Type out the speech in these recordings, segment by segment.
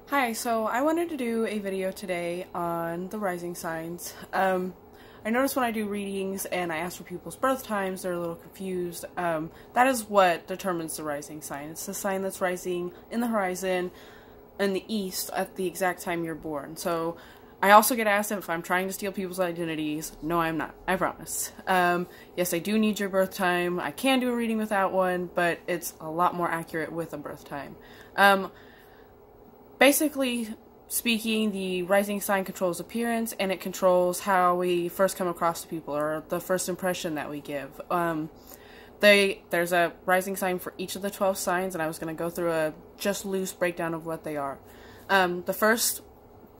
Hi, so I wanted to do a video today on the rising signs. I notice when I do readings and I ask for people's birth times, they're a little confused. That is what determines the rising sign. It's the sign that's rising in the horizon in the east at the exact time you're born. So I also get asked if I'm trying to steal people's identities. No, I'm not. I promise. Yes, I do need your birth time. I can do a reading without one, but it's a lot more accurate with a birth time. Basically speaking, the rising sign controls appearance, and it controls how we first come across to people, or the first impression that we give. There's a rising sign for each of the 12 signs, and I was going to go through a just loose breakdown of what they are. The first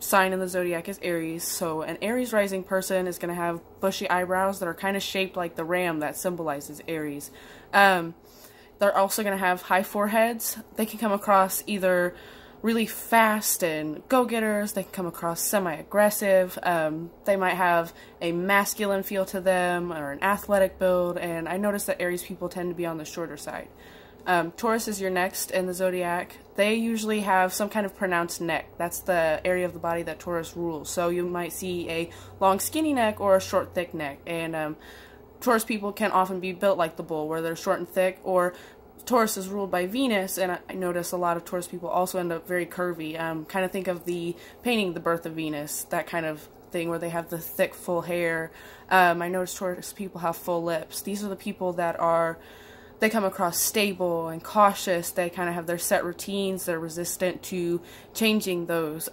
sign in the zodiac is Aries, so an Aries rising person is going to have bushy eyebrows that are kind of shaped like the ram that symbolizes Aries. They're also going to have high foreheads. They can come across either really fast and go-getters. They can come across semi-aggressive. They might have a masculine feel to them or an athletic build, and I noticed that Aries people tend to be on the shorter side. Taurus is your next in the zodiac. They usually have some kind of pronounced neck. That's the area of the body that Taurus rules. So you might see a long skinny neck or a short thick neck, and Taurus people can often be built like the bull, where they're short and thick, or Taurus is ruled by Venus, and I notice a lot of Taurus people also end up very curvy. Kind of think of the painting The Birth of Venus, that kind of thing where they have the thick, full hair. I notice Taurus people have full lips. These are the people that they come across stable and cautious. They kind of have their set routines. They're resistant to changing those.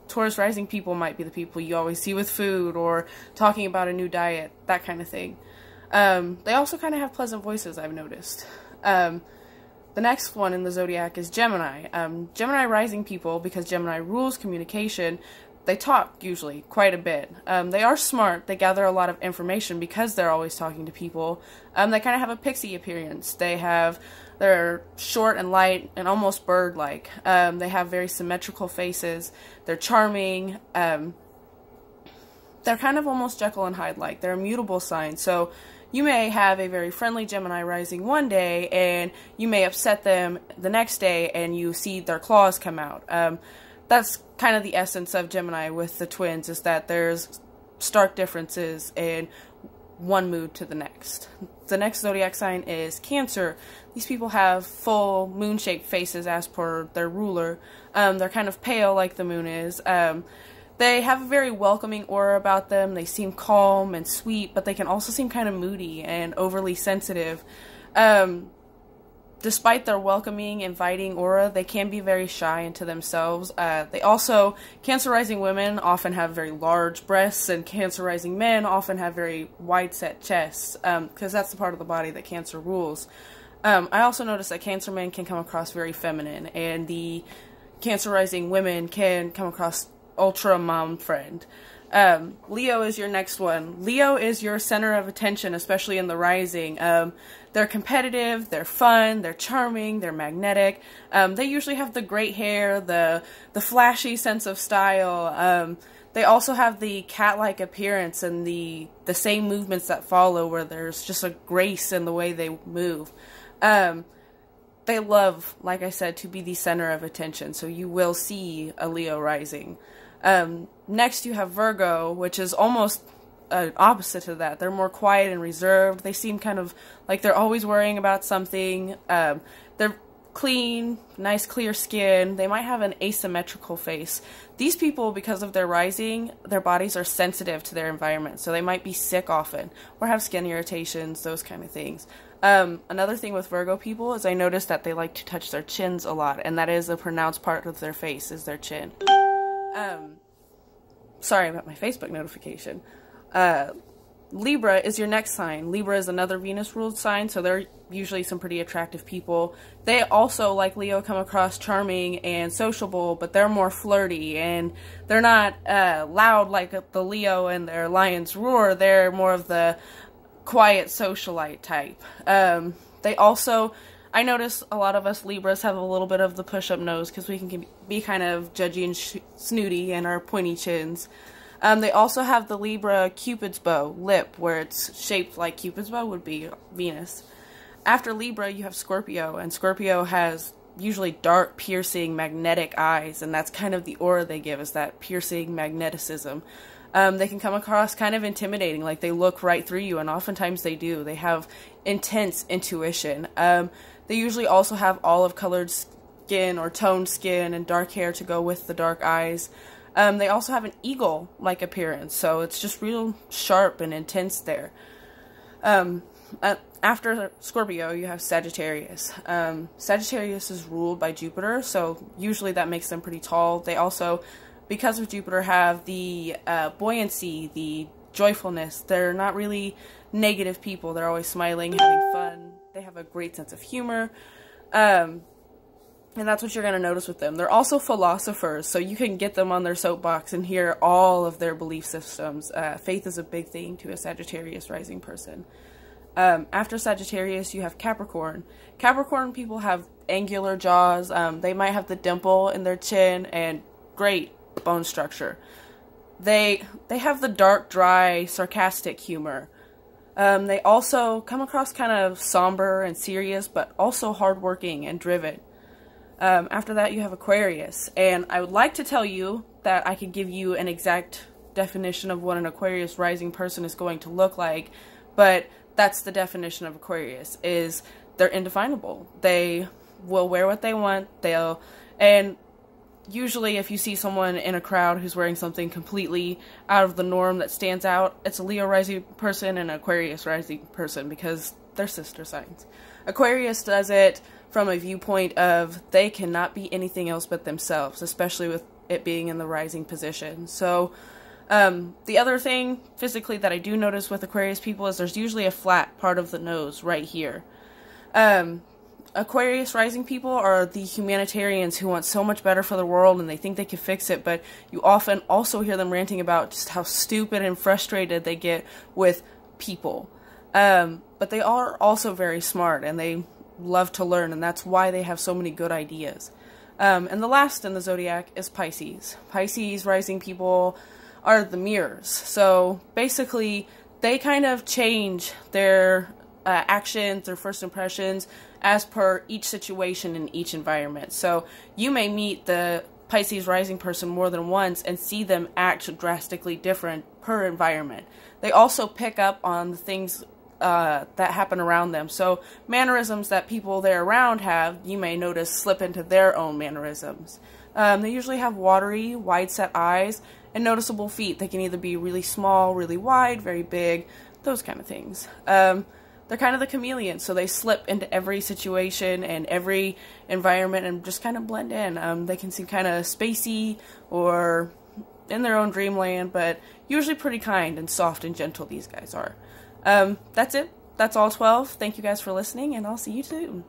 Taurus rising people might be the people you always see with food or talking about a new diet, that kind of thing. They also kind of have pleasant voices, I've noticed. The next one in the zodiac is Gemini. Gemini rising people, because Gemini rules communication, they talk usually quite a bit. They are smart. They gather a lot of information because they're always talking to people. They kind of have a pixie appearance. They're short and light and almost bird-like. They have very symmetrical faces. They're charming. They're kind of almost Jekyll and Hyde-like. They're a mutable sign. So you may have a very friendly Gemini rising one day, and you may upset them the next day, and you see their claws come out. That's kind of the essence of Gemini with the twins, is that there's stark differences in one mood to the next. The next zodiac sign is Cancer. These people have full moon-shaped faces as per their ruler. They're kind of pale like the moon is. They have a very welcoming aura about them. They seem calm and sweet, but they can also seem kind of moody and overly sensitive. Despite their welcoming, inviting aura, they can be very shy into themselves. Cancer rising women often have very large breasts, and Cancer rising men often have very wide-set chests, because that's the part of the body that Cancer rules. I also noticed that Cancer men can come across very feminine, and the Cancer rising women can come across ultra mom friend. Leo is your next one. Leo is your center of attention, especially in the rising. They're competitive, they're fun, they're charming, they're magnetic. They usually have the great hair, the flashy sense of style. They also have the cat-like appearance and the same movements that follow, where there's just a grace in the way they move. They love, like I said, to be the center of attention, so you will see a Leo rising. Next you have Virgo, which is almost opposite to that. They're more quiet and reserved. They seem kind of like they're always worrying about something. They're clean, nice clear skin. They might have an asymmetrical face. These people, because of their rising, their bodies are sensitive to their environment, so they might be sick often or have skin irritations, those kind of things. Another thing with Virgo people is I noticed that they like to touch their chins a lot, and that is a pronounced part of their face, is their chin. Sorry about my Facebook notification. Libra is your next sign. Libra is another Venus-ruled sign, so they're usually some pretty attractive people. They also, like Leo, come across charming and sociable, but they're more flirty, and they're not loud like the Leo and their lion's roar. They're more of the quiet socialite type. I notice a lot of us Libras have a little bit of the push-up nose, because we can be kind of judgy and snooty, and our pointy chins. They also have the Libra Cupid's bow lip, where it's shaped like Cupid's bow would be Venus. After Libra, you have Scorpio, and Scorpio has usually dark, piercing, magnetic eyes, and that's kind of the aura they give, is that piercing magneticism. They can come across kind of intimidating, like they look right through you, and oftentimes they do. They have intense intuition. They usually also have olive-colored skin or toned skin and dark hair to go with the dark eyes. They also have an eagle-like appearance, so it's just real sharp and intense there. After Scorpio, you have Sagittarius. Sagittarius is ruled by Jupiter, so usually that makes them pretty tall. They also, because of Jupiter, have the buoyancy, the joyfulness. They're not really negative people. They're always smiling, having fun. They have a great sense of humor. And that's what you're going to notice with them. They're also philosophers, so you can get them on their soapbox and hear all of their belief systems. Faith is a big thing to a Sagittarius rising person. After Sagittarius, you have Capricorn. Capricorn people have angular jaws. They might have the dimple in their chin and great bone structure. They have the dark, dry, sarcastic humor. They also come across kind of somber and serious, but also hardworking and driven. After that, you have Aquarius, and I would like to tell you that I could give you an exact definition of what an Aquarius rising person is going to look like, but that's the definition of Aquarius, is they're indefinable. They will wear what they want, and usually if you see someone in a crowd who's wearing something completely out of the norm that stands out, it's a Leo rising person and an Aquarius rising person, because they're sister signs. Aquarius does it from a viewpoint of they cannot be anything else but themselves, especially with it being in the rising position. So the other thing physically that I do notice with Aquarius people is there's usually a flat part of the nose right here. Aquarius rising people are the humanitarians who want so much better for the world and they think they can fix it, but you often also hear them ranting about just how stupid and frustrated they get with people. But they are also very smart and they love to learn, and that's why they have so many good ideas. And the last in the zodiac is Pisces. Pisces rising people are the mirrors. So basically, they kind of change their actions, their first impressions, as per each situation in each environment. So you may meet the Pisces rising person more than once and see them act drastically different per environment. They also pick up on the things that happen around them. So mannerisms that people they're around have, you may notice slip into their own mannerisms. They usually have watery, wide-set eyes and noticeable feet. They can either be really small, really wide, very big, those kind of things. They're kind of the chameleon, so they slip into every situation and every environment and just kind of blend in. They can seem kind of spacey or in their own dreamland, but usually pretty kind and soft and gentle, these guys are. That's it. That's all 12. Thank you guys for listening, and I'll see you soon.